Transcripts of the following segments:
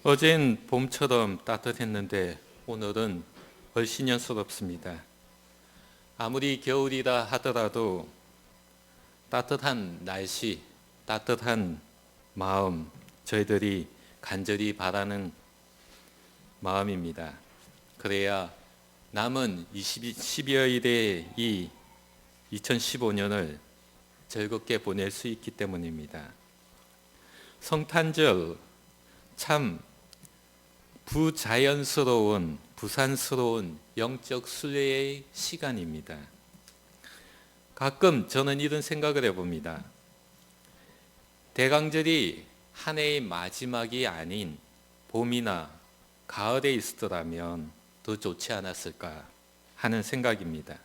어제는 봄처럼 따뜻했는데 오늘은 훨씬 연스럽습니다. 아무리 겨울이라 하더라도 따뜻한 날씨, 따뜻한 마음, 저희들이 간절히 바라는 마음입니다. 그래야 남은 12월의 이 2015년을 즐겁게 보낼 수 있기 때문입니다. 성탄절 참 부자연스러운, 부산스러운 영적 순례의 시간입니다. 가끔 저는 이런 생각을 해봅니다. 대강절이 한 해의 마지막이 아닌 봄이나 가을에 있었더라면 더 좋지 않았을까 하는 생각입니다.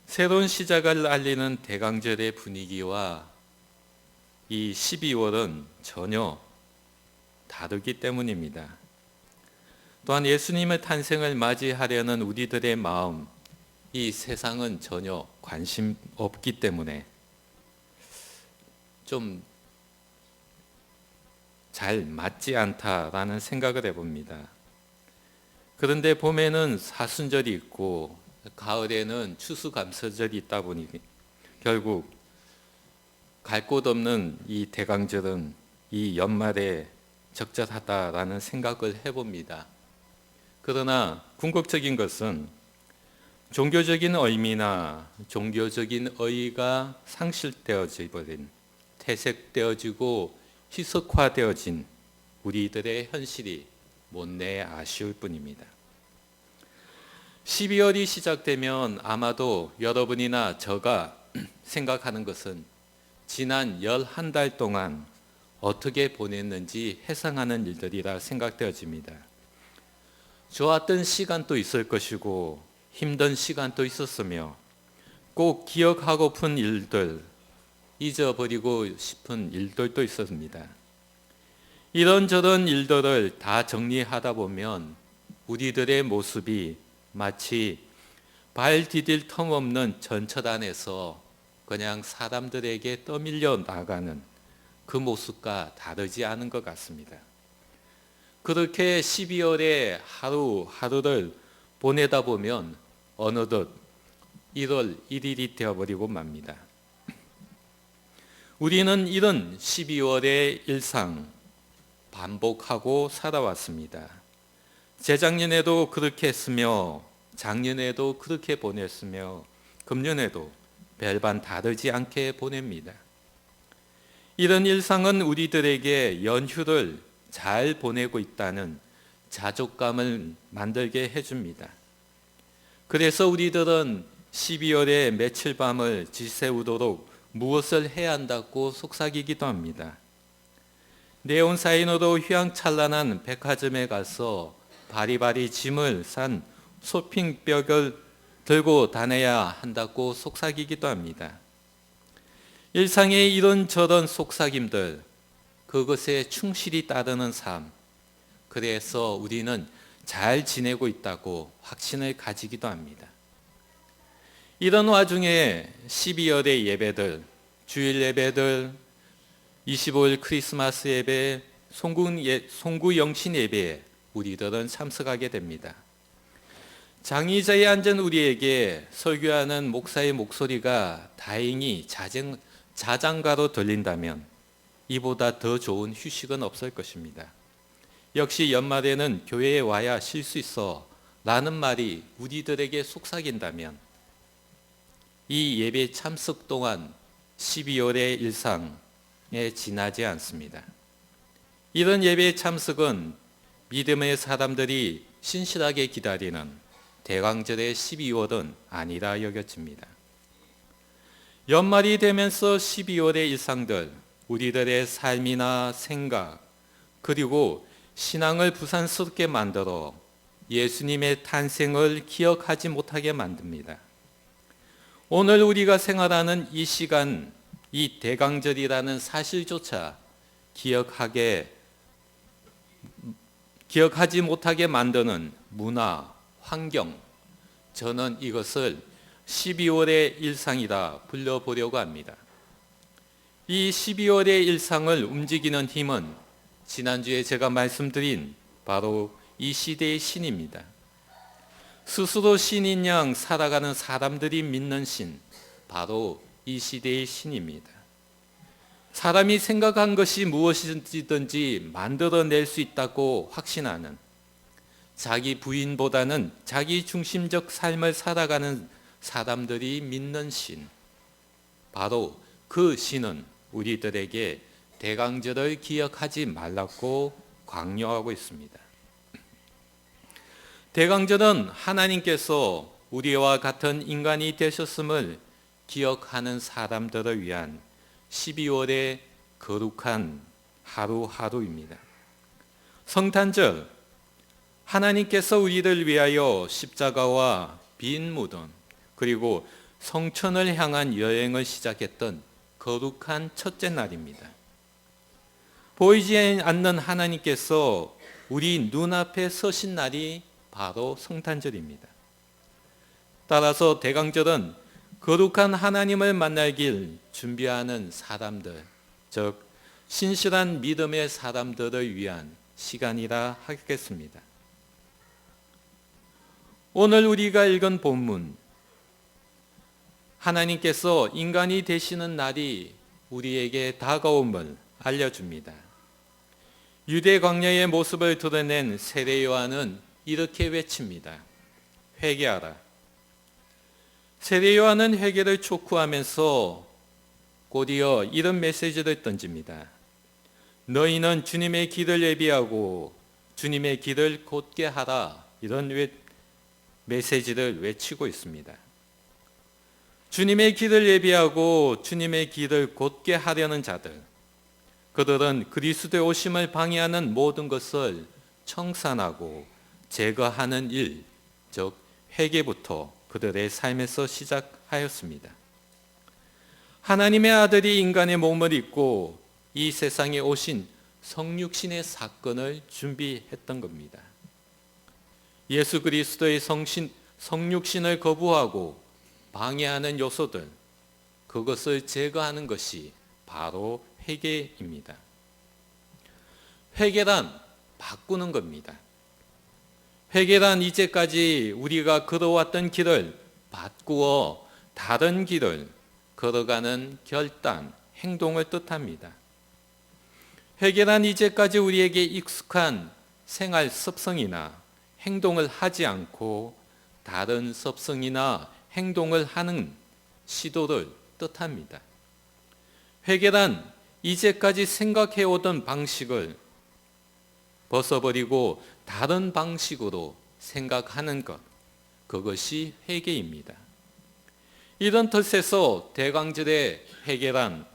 새로운 시작을 알리는 대강절의 분위기와 이 12월은 전혀 다르기 때문입니다. 또한 예수님의 탄생을 맞이하려는 우리들의 마음, 이 세상은 전혀 관심 없기 때문에 좀 잘 맞지 않다라는 생각을 해봅니다. 그런데 봄에는 사순절이 있고 가을에는 추수감사절이 있다 보니 결국 갈 곳 없는 이 대강절은 이 연말에 적절하다라는 생각을 해봅니다. 그러나 궁극적인 것은 종교적인 의미나 종교적인 의의가 상실되어져 버린, 퇴색되어지고 희석화되어진 우리들의 현실이 못내 아쉬울 뿐입니다. 12월이 시작되면 아마도 여러분이나 저가 생각하는 것은 지난 11달 동안 어떻게 보냈는지 회상하는 일들이라 생각되어집니다. 좋았던 시간도 있을 것이고 힘든 시간도 있었으며 꼭 기억하고픈 일들, 잊어버리고 싶은 일들도 있었습니다. 이런저런 일들을 다 정리하다 보면 우리들의 모습이 마치 발 디딜 틈 없는 전철 안에서 그냥 사람들에게 떠밀려 나가는 그 모습과 다르지 않은 것 같습니다. 그렇게 12월의 하루하루를 보내다 보면 어느덧 1월 1일이 되어버리고 맙니다. 우리는 이런 12월의 일상 반복하고 살아왔습니다. 재작년에도 그렇게 했으며 작년에도 그렇게 보냈으며 금년에도 별반 다르지 않게 보냅니다. 이런 일상은 우리들에게 연휴를 잘 보내고 있다는 자족감을 만들게 해줍니다. 그래서 우리들은 12월의 며칠 밤을 지새우도록 무엇을 해야 한다고 속삭이기도 합니다. 네온사인으로 휘황찬란한 백화점에 가서 바리바리 짐을 싼 쇼핑백을 들고 다녀야 한다고 속삭이기도 합니다. 일상의 이런저런 속삭임들, 그것에 충실히 따르는 삶, 그래서 우리는 잘 지내고 있다고 확신을 가지기도 합니다. 이런 와중에 12월의 예배들, 주일 예배들, 25일 크리스마스 예배, 송구 영신 예배에 우리들은 참석하게 됩니다. 장의자에 앉은 우리에게 설교하는 목사의 목소리가 다행히 자장가로 들린다면 이보다 더 좋은 휴식은 없을 것입니다. 역시 연말에는 교회에 와야 쉴 수 있어 라는 말이 우리들에게 속삭인다면 이 예배 참석 동안 12월의 일상에 지나지 않습니다. 이런 예배 참석은 믿음의 사람들이 신실하게 기다리는 대강절의 12월은 아니라 여겨집니다. 연말이 되면서 12월의 일상들, 우리들의 삶이나 생각, 그리고 신앙을 부산스럽게 만들어 예수님의 탄생을 기억하지 못하게 만듭니다. 오늘 우리가 생활하는 이 시간, 이 대강절이라는 사실조차 기억하지 못하게 만드는 문화, 환경, 저는 이것을 12월의 일상이라 불러보려고 합니다. 이 12월의 일상을 움직이는 힘은 지난주에 제가 말씀드린 바로 이 시대의 신입니다. 스스로 신인 양 살아가는 사람들이 믿는 신, 바로 이 시대의 신입니다. 사람이 생각한 것이 무엇이든지 만들어낼 수 있다고 확신하는, 자기 부인보다는 자기 중심적 삶을 살아가는 사람들이 믿는 신, 바로 그 신은 우리들에게 대강절을 기억하지 말라고 강요하고 있습니다. 대강절은 하나님께서 우리와 같은 인간이 되셨음을 기억하는 사람들을 위한 12월의 거룩한 하루하루입니다. 성탄절, 하나님께서 우리를 위하여 십자가와 빈 무덤 그리고 성천을 향한 여행을 시작했던 거룩한 첫째 날입니다. 보이지 않는 하나님께서 우리 눈앞에 서신 날이 바로 성탄절입니다. 따라서 대강절은 거룩한 하나님을 만나길 준비하는 사람들, 즉 신실한 믿음의 사람들을 위한 시간이라 하겠습니다. 오늘 우리가 읽은 본문, 하나님께서 인간이 되시는 날이 우리에게 다가옴을 알려줍니다. 유대 광야의 모습을 드러낸 세례 요한은 이렇게 외칩니다. 회개하라. 세례 요한은 회개를 촉구하면서 곧이어 이런 메시지를 던집니다. 너희는 주님의 길을 예비하고 주님의 길을 곧게 하라. 이런 메시지를 외치고 있습니다. 주님의 길을 예비하고 주님의 길을 곧게 하려는 자들, 그들은 그리스도의 오심을 방해하는 모든 것을 청산하고 제거하는 일, 즉 회개부터 그들의 삶에서 시작하였습니다. 하나님의 아들이 인간의 몸을 입고 이 세상에 오신 성육신의 사건을 준비했던 겁니다. 예수 그리스도의 성육신을 거부하고 방해하는 요소들, 그것을 제거하는 것이 바로 회개입니다. 회개란 바꾸는 겁니다. 회개란 이제까지 우리가 걸어왔던 길을 바꾸어 다른 길을 걸어가는 결단, 행동을 뜻합니다. 회개란 이제까지 우리에게 익숙한 생활 습성이나 행동을 하지 않고 다른 습성이나 행동을 하는 시도를 뜻합니다. 회개란 이제까지 생각해오던 방식을 벗어버리고 다른 방식으로 생각하는 것, 그것이 회개입니다. 이런 뜻에서 대강절의 회개란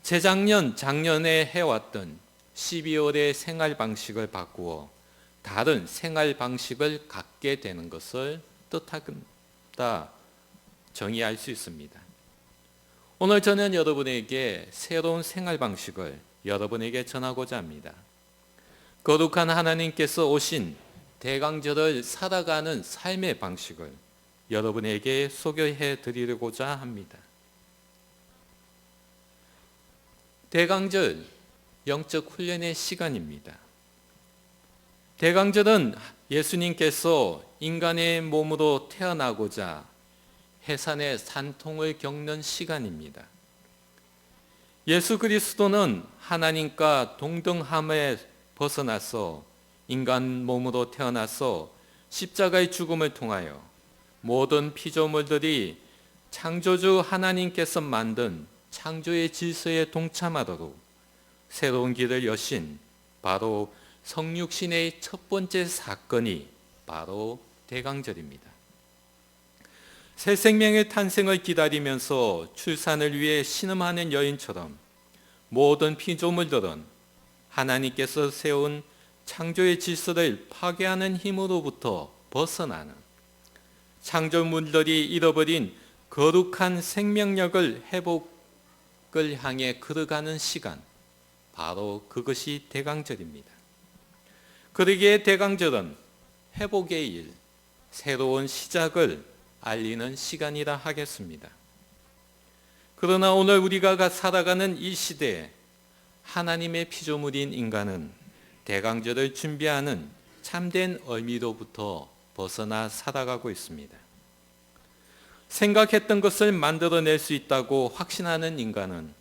재작년, 작년에 해왔던 12월의 생활 방식을 바꾸어 다른 생활 방식을 갖게 되는 것을 뜻한다 정의할 수 있습니다. 오늘 저는 여러분에게 새로운 생활 방식을 여러분에게 전하고자 합니다. 거룩한 하나님께서 오신 대강절을 살아가는 삶의 방식을 여러분에게 소개해 드리고자 합니다. 대강절, 영적 훈련의 시간입니다. 대강절은 예수님께서 인간의 몸으로 태어나고자 해산의 산통을 겪는 시간입니다. 예수 그리스도는 하나님과 동등함에 벗어나서 인간 몸으로 태어나서 십자가의 죽음을 통하여 모든 피조물들이 창조주 하나님께서 만든 창조의 질서에 동참하도록 새로운 길을 여신 바로 성육신의 첫 번째 사건이 바로 대강절입니다. 새 생명의 탄생을 기다리면서 출산을 위해 신음하는 여인처럼 모든 피조물들은 하나님께서 세운 창조의 질서를 파괴하는 힘으로부터 벗어나는 창조물들이 잃어버린 거룩한 생명력을 회복을 향해 걸어가는 시간, 바로 그것이 대강절입니다. 그러기에 대강절은 회복의 일, 새로운 시작을 알리는 시간이라 하겠습니다. 그러나 오늘 우리가 살아가는 이 시대에 하나님의 피조물인 인간은 대강절을 준비하는 참된 의미로부터 벗어나 살아가고 있습니다. 생각했던 것을 만들어낼 수 있다고 확신하는 인간은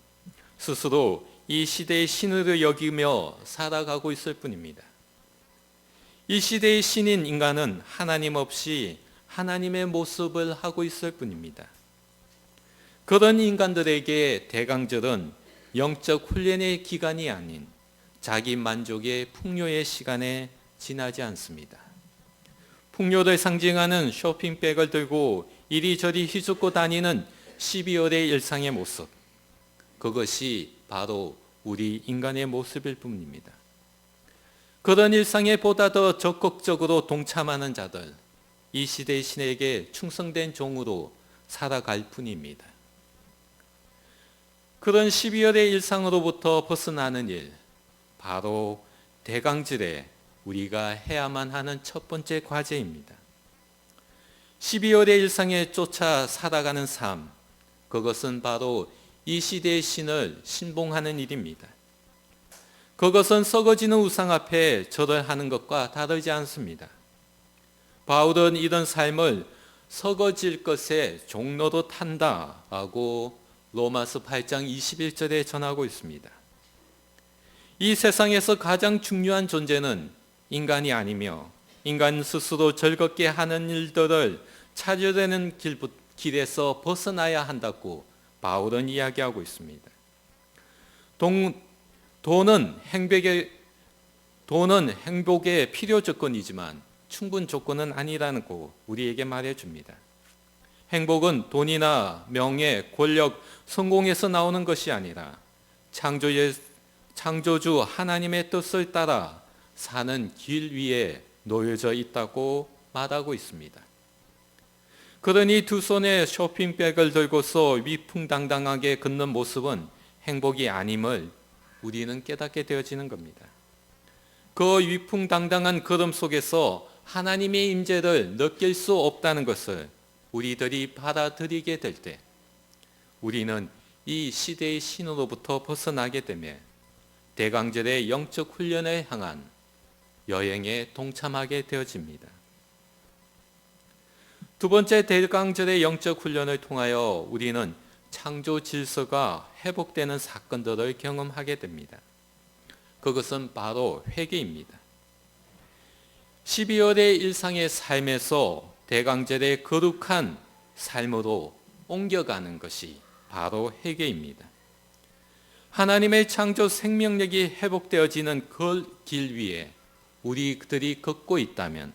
스스로 이 시대의 신으로 여기며 살아가고 있을 뿐입니다. 이 시대의 신인 인간은 하나님 없이 하나님의 모습을 하고 있을 뿐입니다. 그런 인간들에게 대강절은 영적 훈련의 기간이 아닌 자기 만족의 풍요의 시간에 지나지 않습니다. 풍요를 상징하는 쇼핑백을 들고 이리저리 휘젓고 다니는 12월의 일상의 모습, 그것이 바로 우리 인간의 모습일 뿐입니다. 그런 일상에 보다 더 적극적으로 동참하는 자들, 이 시대의 신에게 충성된 종으로 살아갈 뿐입니다. 그런 12월의 일상으로부터 벗어나는 일, 바로 대강절에 우리가 해야만 하는 첫 번째 과제입니다. 12월의 일상에 쫓아 살아가는 삶, 그것은 바로 이 시대의 신을 신봉하는 일입니다. 그것은 썩어지는 우상 앞에 절을 하는 것과 다르지 않습니다. 바울은 이런 삶을 썩어질 것의 종로로 탄다라고 로마서 8장 21절에 전하고 있습니다. 이 세상에서 가장 중요한 존재는 인간이 아니며 인간 스스로 즐겁게 하는 일들을 찾으려는 길에서 벗어나야 한다고 바울은 이야기하고 있습니다. 돈은 행복의 필요 조건이지만 충분 조건은 아니라는 거 우리에게 말해줍니다. 행복은 돈이나 명예, 권력, 성공에서 나오는 것이 아니라 창조주 하나님의 뜻을 따라 사는 길 위에 놓여져 있다고 말하고 있습니다. 그러니 두 손에 쇼핑백을 들고서 위풍당당하게 걷는 모습은 행복이 아님을 우리는 깨닫게 되어지는 겁니다. 그 위풍당당한 걸음 속에서 하나님의 임재를 느낄 수 없다는 것을 우리들이 받아들이게 될 때 우리는 이 시대의 신으로부터 벗어나게 되며 대강절의 영적 훈련을 향한 여행에 동참하게 되어집니다. 두 번째 대강절의 영적 훈련을 통하여 우리는 창조 질서가 회복되는 사건들을 경험하게 됩니다. 그것은 바로 회개입니다. 12월의 일상의 삶에서 대강절의 거룩한 삶으로 옮겨가는 것이 바로 회개입니다. 하나님의 창조 생명력이 회복되어지는 그 길 위에 우리들이 걷고 있다면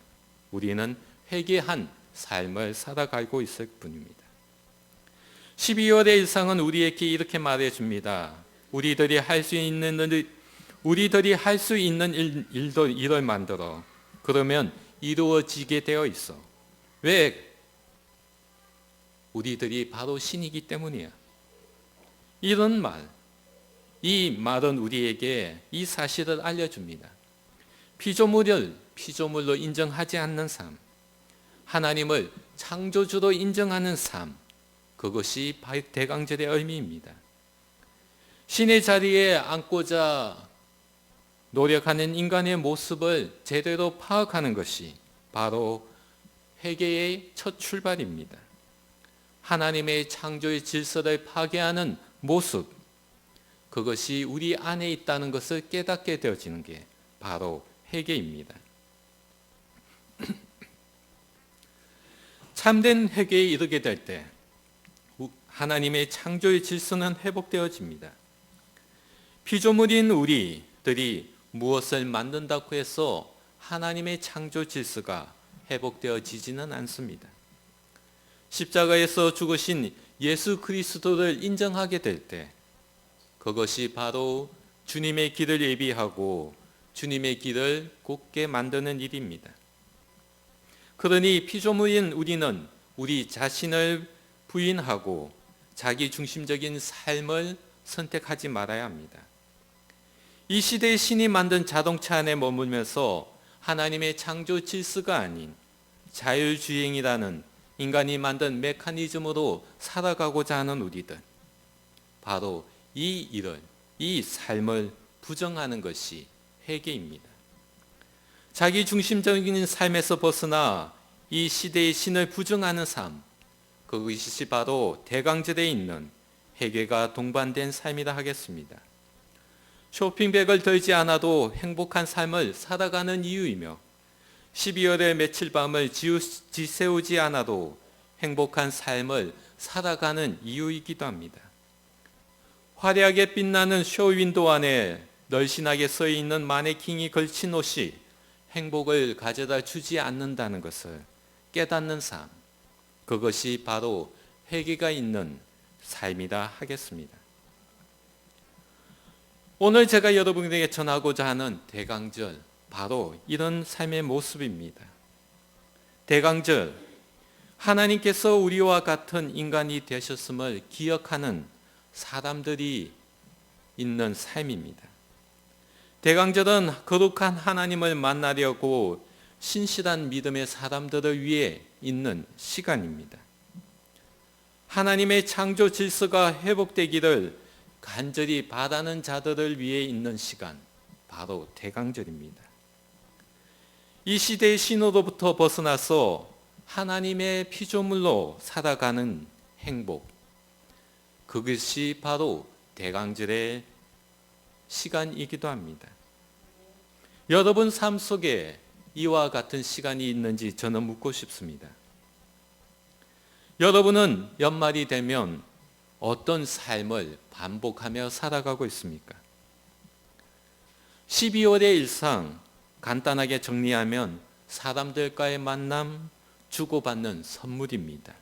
우리는 회개한 삶을 살아가고 있을 뿐입니다. 12월의 일상은 우리에게 이렇게 말해줍니다. 우리들이 할 수 있는 일을 만들어 그러면 이루어지게 되어 있어. 왜? 우리들이 바로 신이기 때문이야. 이런 말, 이 말은 우리에게 이 사실을 알려줍니다. 피조물을 피조물로 인정하지 않는 삶, 하나님을 창조주로 인정하는 삶, 그것이 대강절의 의미입니다. 신의 자리에 앉고자 노력하는 인간의 모습을 제대로 파악하는 것이 바로 회개의 첫 출발입니다. 하나님의 창조의 질서를 파괴하는 모습, 그것이 우리 안에 있다는 것을 깨닫게 되어지는 게 바로 회개입니다. 참된 회개에 이르게 될 때 하나님의 창조의 질서는 회복되어집니다. 피조물인 우리들이 무엇을 만든다고 해서 하나님의 창조 질서가 회복되어지지는 않습니다. 십자가에서 죽으신 예수 그리스도를 인정하게 될 때 그것이 바로 주님의 길을 예비하고 주님의 길을 곧게 만드는 일입니다. 그러니 피조물인 우리는 우리 자신을 부인하고 자기 중심적인 삶을 선택하지 말아야 합니다. 이 시대의 신이 만든 자동차 안에 머물면서 하나님의 창조 질서가 아닌 자율주행이라는 인간이 만든 메커니즘으로 살아가고자 하는 우리들, 바로 이 삶을 부정하는 것이 회개입니다. 자기 중심적인 삶에서 벗어나 이 시대의 신을 부정하는 삶, 그것이 바로 대강절에 있는 회개가 동반된 삶이라 하겠습니다. 쇼핑백을 들지 않아도 행복한 삶을 살아가는 이유이며 12월의 며칠 밤을 지새우지 않아도 행복한 삶을 살아가는 이유이기도 합니다. 화려하게 빛나는 쇼윈도 안에 널씬하게 서 있는 마네킹이 걸친 옷이 행복을 가져다 주지 않는다는 것을 깨닫는 삶, 그것이 바로 회개가 있는 삶이라 하겠습니다. 오늘 제가 여러분에게 전하고자 하는 대강절, 바로 이런 삶의 모습입니다. 대강절, 하나님께서 우리와 같은 인간이 되셨음을 기억하는 사람들이 있는 삶입니다. 대강절은 거룩한 하나님을 만나려고 신실한 믿음의 사람들을 위해 있는 시간입니다. 하나님의 창조 질서가 회복되기를 간절히 바라는 자들을 위해 있는 시간, 바로 대강절입니다. 이 시대의 신호로부터 벗어나서 하나님의 피조물로 살아가는 행복, 그것이 바로 대강절의 시간이기도 합니다. 여러분 삶 속에 이와 같은 시간이 있는지 저는 묻고 싶습니다. 여러분은 연말이 되면 어떤 삶을 반복하며 살아가고 있습니까? 12월의 일상 간단하게 정리하면 사람들과의 만남, 주고받는 선물입니다.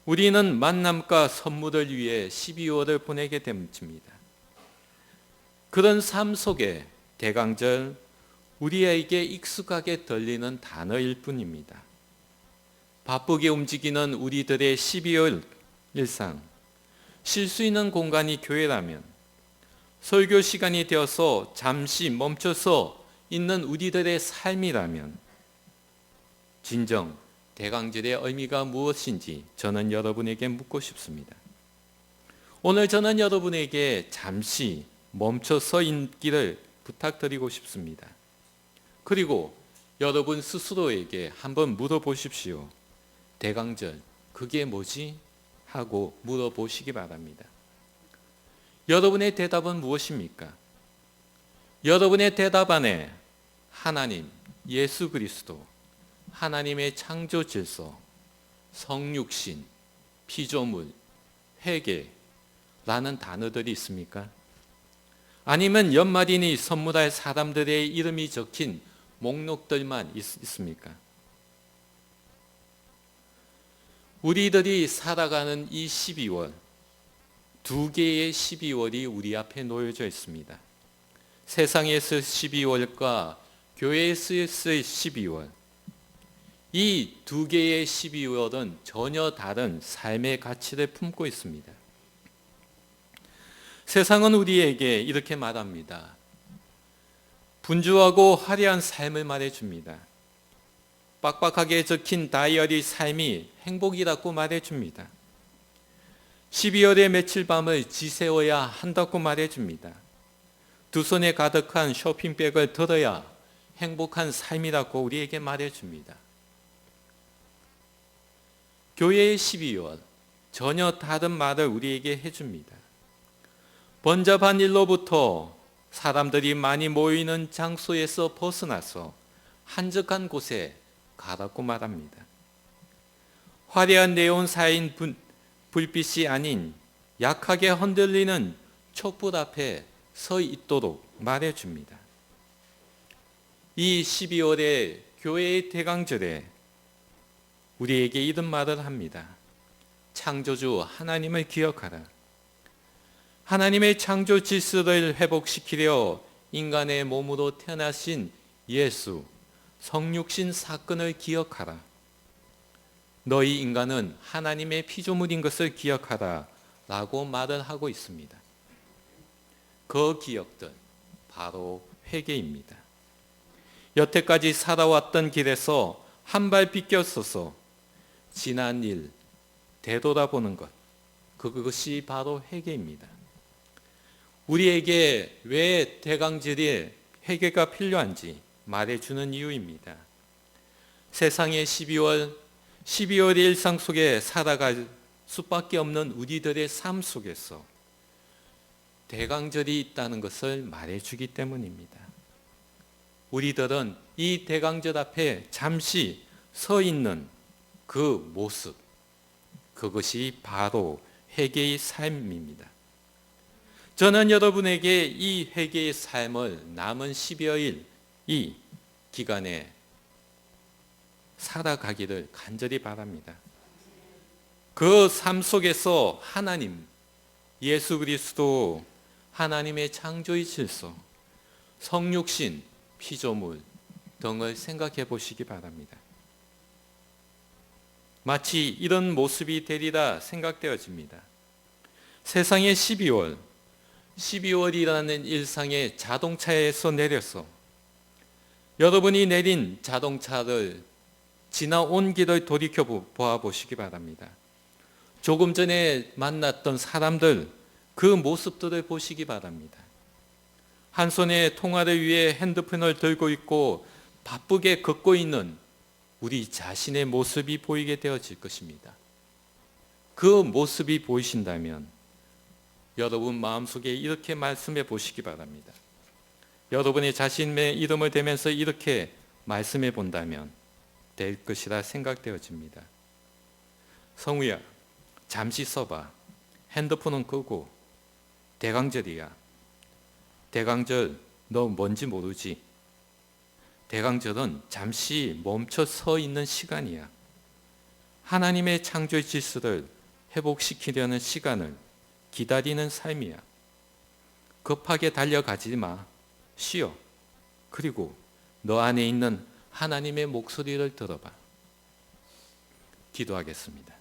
우리는 만남과 선물을 위해 12월을 보내게 됩니다. 그런 삶 속에 대강절, 우리에게 익숙하게 들리는 단어일 뿐입니다. 바쁘게 움직이는 우리들의 12월 일상, 쉴 수 있는 공간이 교회라면, 설교 시간이 되어서 잠시 멈춰서 있는 우리들의 삶이라면, 진정 대강절의 의미가 무엇인지 저는 여러분에게 묻고 싶습니다. 오늘 저는 여러분에게 잠시 멈춰서 있기를 부탁드리고 싶습니다. 그리고 여러분 스스로에게 한번 물어보십시오. 대강절, 그게 뭐지? 하고 물어보시기 바랍니다. 여러분의 대답은 무엇입니까? 여러분의 대답 안에 하나님, 예수 그리스도, 하나님의 창조 질서, 성육신, 피조물, 회개라는 단어들이 있습니까? 아니면 연말이니 선물할 사람들의 이름이 적힌 목록들만 있습니까? 우리들이 살아가는 이 12월, 두 개의 12월이 우리 앞에 놓여져 있습니다. 세상에서 12월과 교회에서의 12월, 이 두 개의 12월은 전혀 다른 삶의 가치를 품고 있습니다. 세상은 우리에게 이렇게 말합니다. 분주하고 화려한 삶을 말해줍니다. 빡빡하게 적힌 다이어리 삶이 행복이라고 말해줍니다. 12월의 며칠 밤을 지새워야 한다고 말해줍니다. 두 손에 가득한 쇼핑백을 들어야 행복한 삶이라고 우리에게 말해줍니다. 교회의 12월, 전혀 다른 말을 우리에게 해줍니다. 번잡한 일로부터 사람들이 많이 모이는 장소에서 벗어나서 한적한 곳에 가라고 말합니다. 화려한 네온사인 불빛이 아닌 약하게 흔들리는 촛불 앞에 서 있도록 말해줍니다. 이 12월의 교회의 대강절에 우리에게 이런 말을 합니다. 창조주 하나님을 기억하라. 하나님의 창조 질서를 회복시키려 인간의 몸으로 태어나신 예수, 성육신 사건을 기억하라. 너희 인간은 하나님의 피조물인 것을 기억하라 라고 말을 하고 있습니다. 그 기억들, 바로 회개입니다. 여태까지 살아왔던 길에서 한 발 비껴서서 지난 일 되돌아보는 것, 그것이 바로 회개입니다. 우리에게 왜 대강절에 회개가 필요한지 말해주는 이유입니다. 세상의 12월의 일상 속에 살아갈 수밖에 없는 우리들의 삶 속에서 대강절이 있다는 것을 말해주기 때문입니다. 우리들은 이 대강절 앞에 잠시 서 있는 그 모습, 그것이 바로 회개의 삶입니다. 저는 여러분에게 이 회개의 삶을 남은 10여일 이 기간에 살아가기를 간절히 바랍니다. 그 삶 속에서 하나님, 예수 그리스도, 하나님의 창조의 질서, 성육신, 피조물 등을 생각해 보시기 바랍니다. 마치 이런 모습이 되리라 생각되어집니다. 세상의 12월이라는 일상의 자동차에서 내려서 여러분이 내린 자동차를 지나온 길을 돌이켜 보아보시기 바랍니다. 조금 전에 만났던 사람들, 그 모습들을 보시기 바랍니다. 한 손에 통화를 위해 핸드폰을 들고 있고 바쁘게 걷고 있는 우리 자신의 모습이 보이게 되어질 것입니다. 그 모습이 보이신다면 여러분 마음속에 이렇게 말씀해 보시기 바랍니다. 여러분의 자신의 이름을 대면서 이렇게 말씀해 본다면 될 것이라 생각되어집니다. 성우야, 잠시 서봐. 핸드폰은 끄고. 대강절이야. 대강절 너 뭔지 모르지? 대강절은 잠시 멈춰 서 있는 시간이야. 하나님의 창조의 질서를 회복시키려는 시간을 기다리는 삶이야. 급하게 달려가지 마. 쉬어. 그리고 너 안에 있는 하나님의 목소리를 들어봐. 기도하겠습니다.